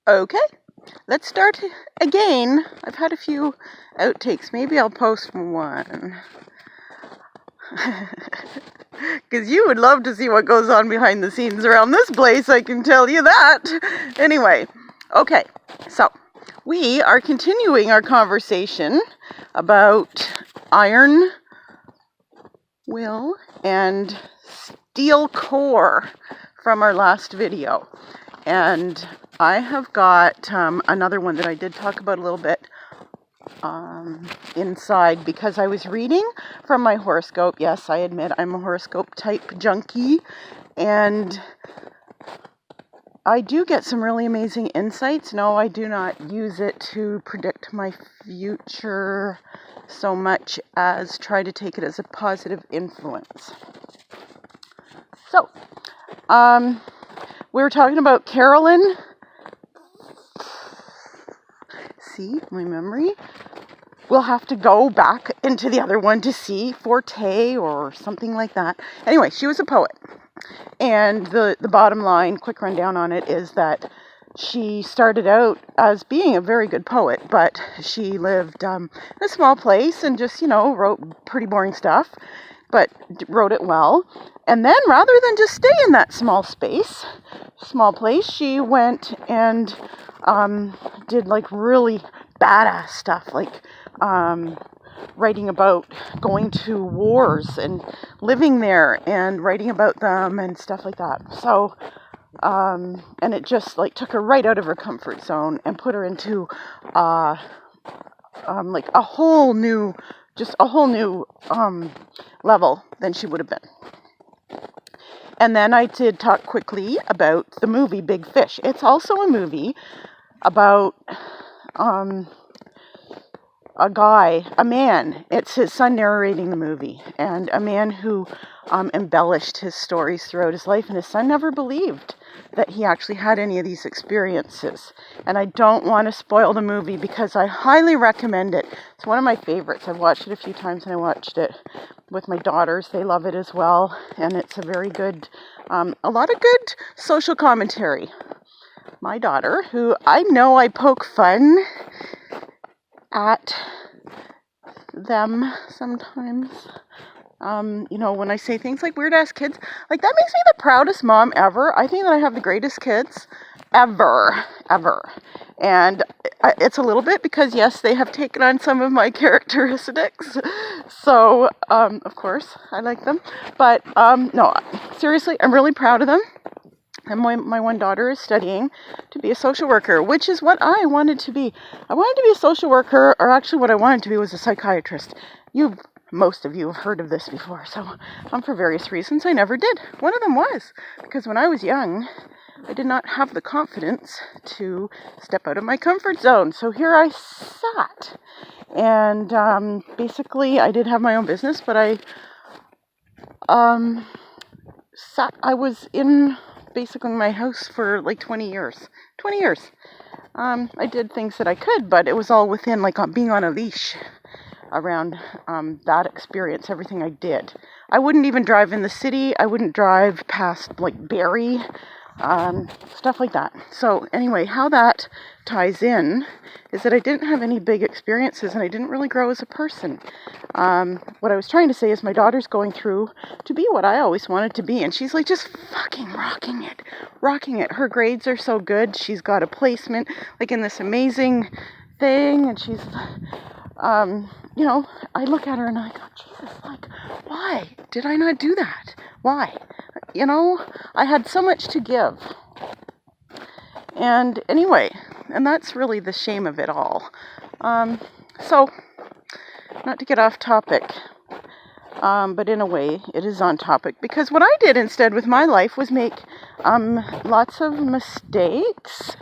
Okay, let's start again. I've had a few outtakes. Maybe I'll post one. Because you would love to see what goes on behind the scenes around this place, I can tell you that. Anyway, okay, so we are continuing our conversation about iron will and steel core from our last video. And I have got another one that I did talk about a little bit inside because I was reading from my horoscope. Yes, I admit I'm a horoscope type junkie, and I do get some really amazing insights. No, I do not use it to predict my future so much as try to take it as a positive influence. So, we were talking about Carolyn. See, my memory. We'll have to go back into the other one to see Forte or something like that. Anyway, she was a poet. And the bottom line, quick rundown on it, is that she started out as being a very good poet, but she lived in a small place and just, wrote pretty boring stuff, but wrote it well. And then rather than just stay in that small place, she went and did like really badass stuff, like writing about going to wars and living there and writing about them and stuff like that. So, and it just like took her right out of her comfort zone and put her into like a whole new level than she would have been. And then I did talk quickly about the movie Big Fish. It's also a movie about a man. It's his son narrating the movie, and a man who embellished his stories throughout his life, and his son never believed that he actually had any of these experiences. And I don't want to spoil the movie because I highly recommend it. It's one of my favorites. I've watched it a few times, and I watched it with my daughters. They love it as well, and it's a very good, a lot of good social commentary. My daughter, who I know I poke fun at them sometimes, when I say things like weird ass kids, like that makes me the proudest mom ever. I think that I have the greatest kids ever. And it's a little bit because yes, they have taken on some of my characteristics. So, of course, I like them. But, no, seriously, I'm really proud of them. And my one daughter is studying to be a social worker, which is what I wanted to be. I wanted to be a social worker, or actually what I wanted to be was a psychiatrist. Most of you have heard of this before, so for various reasons I never did. One of them was because when I was young, I did not have the confidence to step out of my comfort zone. So here I sat. And basically I did have my own business, but I was in basically my house for like 20 years. I did things that I could, but it was all within like being on a leash around that experience, everything I did. I wouldn't even drive in the city. I wouldn't drive past like Barrie, stuff like that. So anyway, how that ties in is that I didn't have any big experiences and I didn't really grow as a person. What I was trying to say is my daughter's going through to be what I always wanted to be, and she's like just fucking rocking it. Her grades are so good. She's got a placement like in this amazing thing, and she's I look at her and I go, Jesus, like, why did I not do that? Why? I had so much to give. And anyway, and that's really the shame of it all. So, not to get off topic, but in a way it is on topic, because what I did instead with my life was make lots of mistakes.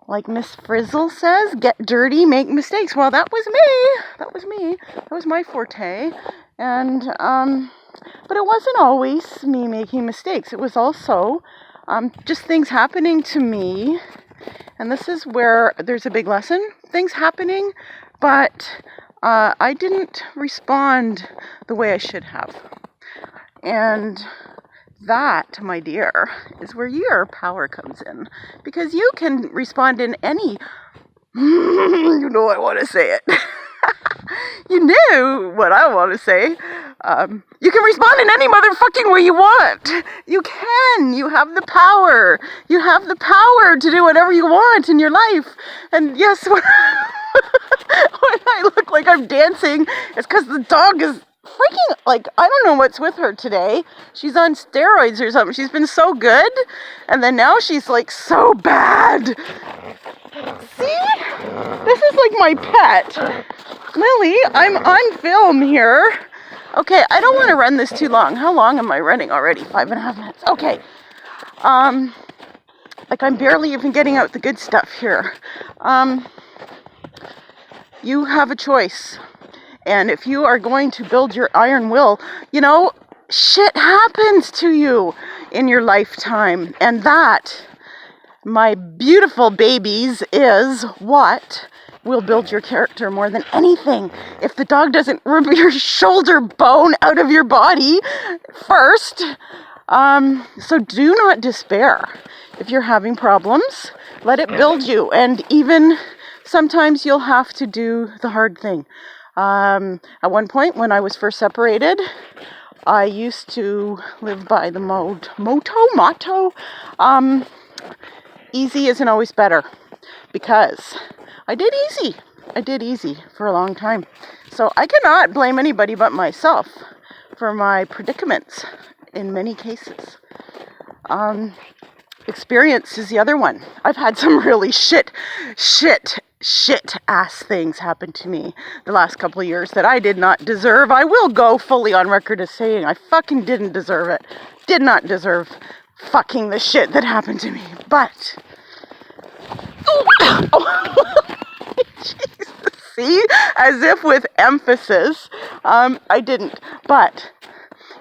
Like Miss Frizzle says, get dirty, make mistakes. Well, that was me. That was my forte. And, but it wasn't always me making mistakes. It was also just things happening to me. And this is where there's a big lesson. Things happening, but I didn't respond the way I should have. And that, my dear, is where your power comes in. Because you can respond in any... you know I want to say it. You knew what I want to say. You can respond in any motherfucking way you want. You can. You have the power. You have the power to do whatever you want in your life. And yes, when I look like I'm dancing, it's because the dog is freaking, like, I don't know what's with her today. She's on steroids or something. She's been so good. And then now she's like so bad. See? This is like my pet. Lily, I'm on film here. Okay, I don't want to run this too long. How long am I running already? 5.5 minutes. Okay. Like I'm barely even getting out the good stuff here. You have a choice. And if you are going to build your iron will, you know, shit happens to you in your lifetime. And that, my beautiful babies, is what will build your character more than anything. If the dog doesn't rip your shoulder bone out of your body first. So do not despair. If you're having problems, let it build you. And even sometimes you'll have to do the hard thing. At one point when I was first separated, I used to live by the motto, easy isn't always better, because I did easy for a long time. So I cannot blame anybody but myself for my predicaments in many cases. Experience is the other one. I've had some really shit ass things happen to me the last couple of years that I did not deserve. I will go fully on record as saying I fucking didn't deserve it. Did not deserve fucking the shit that happened to me. But... Jesus, see? As if with emphasis. I didn't. But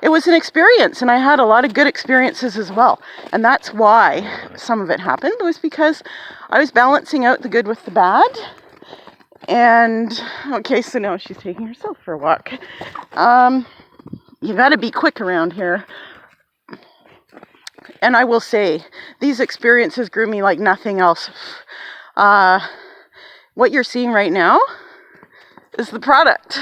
it was an experience, and I had a lot of good experiences as well. And that's why some of it happened, was because I was balancing out the good with the bad. And, okay, so now she's taking herself for a walk. You gotta be quick around here. And I will say, these experiences grew me like nothing else. What you're seeing right now is the product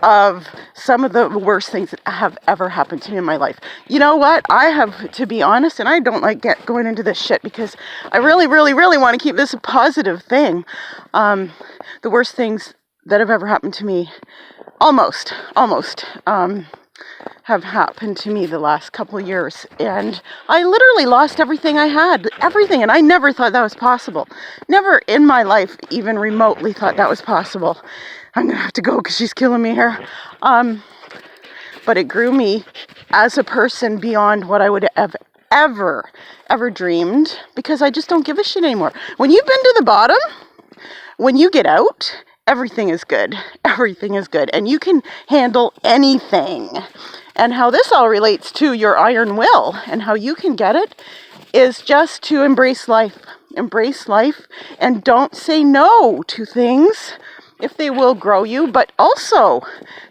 of some of the worst things that have ever happened to me in my life. You know what? I have to be honest, and I don't like going into this shit because I really, really, really want to keep this a positive thing. The worst things that have ever happened to me, almost, have happened to me the last couple of years. And I literally lost everything I had. Everything. And I never thought that was possible. Never in my life even remotely thought that was possible. I'm going to have to go because she's killing me here. But it grew me as a person beyond what I would have ever dreamed, because I just don't give a shit anymore. When you've been to the bottom, when you get out, everything is good. Everything is good. And you can handle anything. And how this all relates to your iron will and how you can get it is just to embrace life. Embrace life and don't say no to things if they will grow you, but also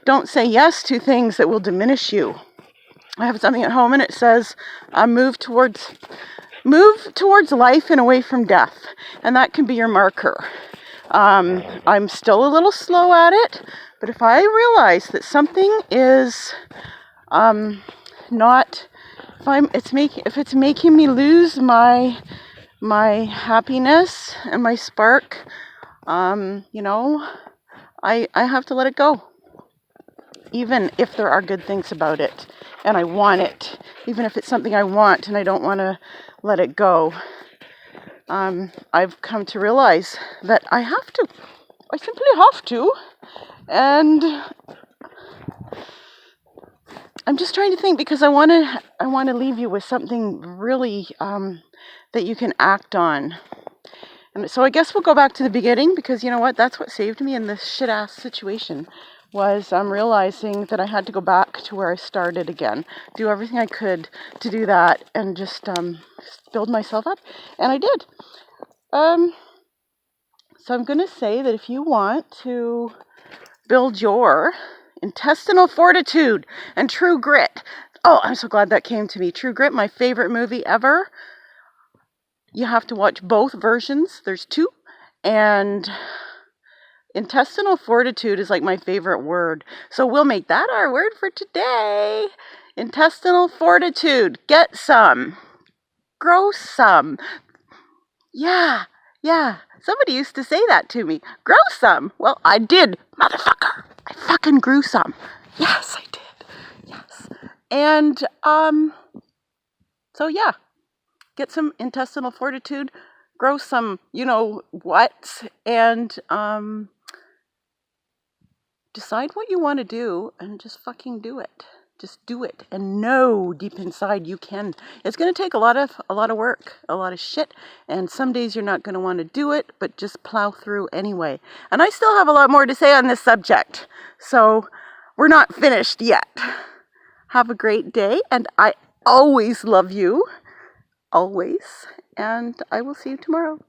don't say yes to things that will diminish you. I have something at home and it says, move towards life and away from death. And that can be your marker. I'm still a little slow at it, but if I realize that something is if it's making me lose my happiness and my spark, I have to let it go. Even if there are good things about it and I want it, even if it's something I want and I don't want to let it go. I've come to realize that I simply have to, and I'm just trying to think, because I want to leave you with something really that you can act on. And so I guess we'll go back to the beginning, because you know what? That's what saved me in this shit-ass situation, was realizing that I had to go back to where I started again. Do everything I could to do that and just build myself up. And I did. So I'm going to say that if you want to build your intestinal fortitude and true grit, Oh, I'm so glad that came to me. True Grit, my favorite movie ever. You have to watch both versions. There's two. And intestinal fortitude is like my favorite word. So we'll make that our word for today. Intestinal fortitude. Get some. Grow some. Yeah. Somebody used to say that to me. Grow some. Well, I did, motherfucker. I fucking grew some. Yes, I did. Yes. And, so yeah. Get some intestinal fortitude. Grow some, what, and, decide what you want to do and just fucking do it. Just do it and know deep inside you can. It's going to take a lot of work, a lot of shit, and some days you're not going to want to do it, but just plow through anyway. And I still have a lot more to say on this subject, so we're not finished yet. Have a great day, and I always love you, always, and I will see you tomorrow.